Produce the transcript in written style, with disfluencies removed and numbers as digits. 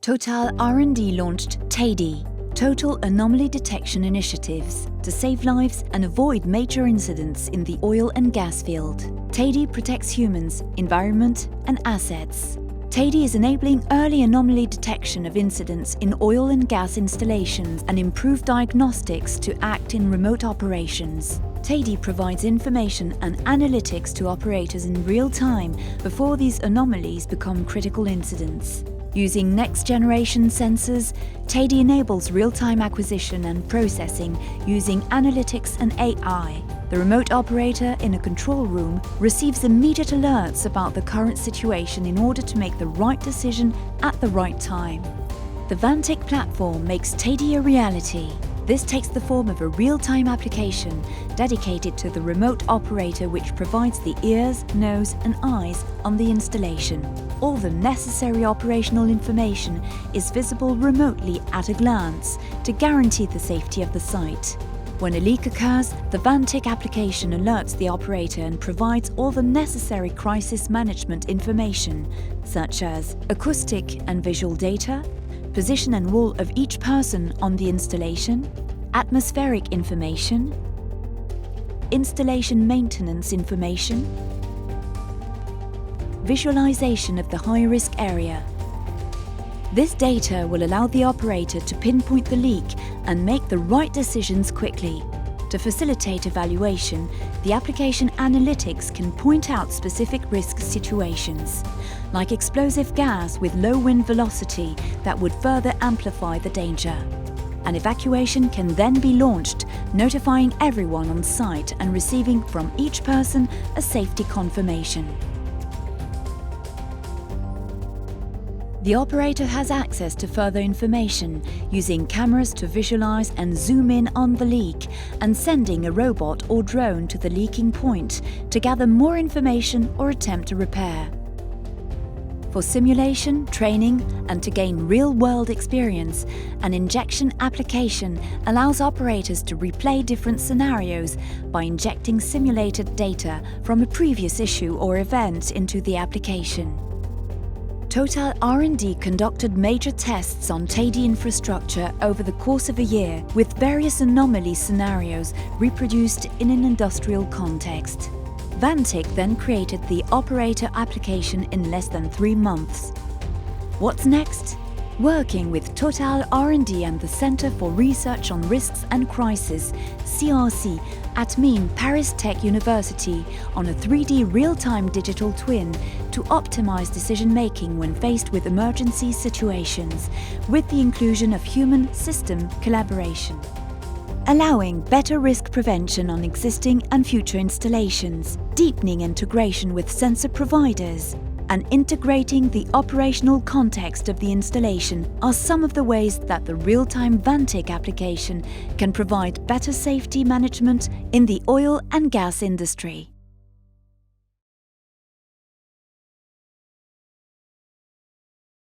Total R&D launched TADI, Total Anomaly Detection Initiatives, to save lives and avoid major incidents in the oil and gas field. TADI protects humans, environment and assets. TADI is enabling early anomaly detection of incidents in oil and gas installations and improved diagnostics to act in remote operations. TADI provides information and analytics to operators in real time before these anomalies become critical incidents. Using next-generation sensors, TADI enables real-time acquisition and processing using analytics and AI. The remote operator in a control room receives immediate alerts about the current situation in order to make the right decision at the right time. The VANTIQ platform makes TADI a reality. This takes the form of a real-time application dedicated to the remote operator, which provides the ears, nose and eyes on the installation. All the necessary operational information is visible remotely at a glance to guarantee the safety of the site. When a leak occurs, the VANTIQ application alerts the operator and provides all the necessary crisis management information, such as acoustic and visual data, position and wall of each person on the installation, atmospheric information, installation maintenance information, visualization of the high-risk area. This data will allow the operator to pinpoint the leak and make the right decisions quickly. To facilitate evaluation, the application analytics can point out specific risk situations, like explosive gas with low wind velocity that would further amplify the danger. An evacuation can then be launched, notifying everyone on site and receiving from each person a safety confirmation. The operator has access to further information, using cameras to visualize and zoom in on the leak and sending a robot or drone to the leaking point to gather more information or attempt a repair. For simulation, training and to gain real-world experience, an injection application allows operators to replay different scenarios by injecting simulated data from a previous issue or event into the application. Total R&D conducted major tests on TADI infrastructure over the course of a year, with various anomaly scenarios reproduced in an industrial context. VANTIQ then created the operator application in less than 3 months. What's next? Working with Total R&D and the Center for Research on Risks and Crisis, CRC, at Mines Paris Tech University on a 3D real-time digital twin to optimize decision-making when faced with emergency situations, with the inclusion of human-system collaboration, allowing better risk prevention on existing and future installations, deepening integration with sensor providers, and integrating the operational context of the installation are some of the ways that the real-time VANTIQ application can provide better safety management in the oil and gas industry.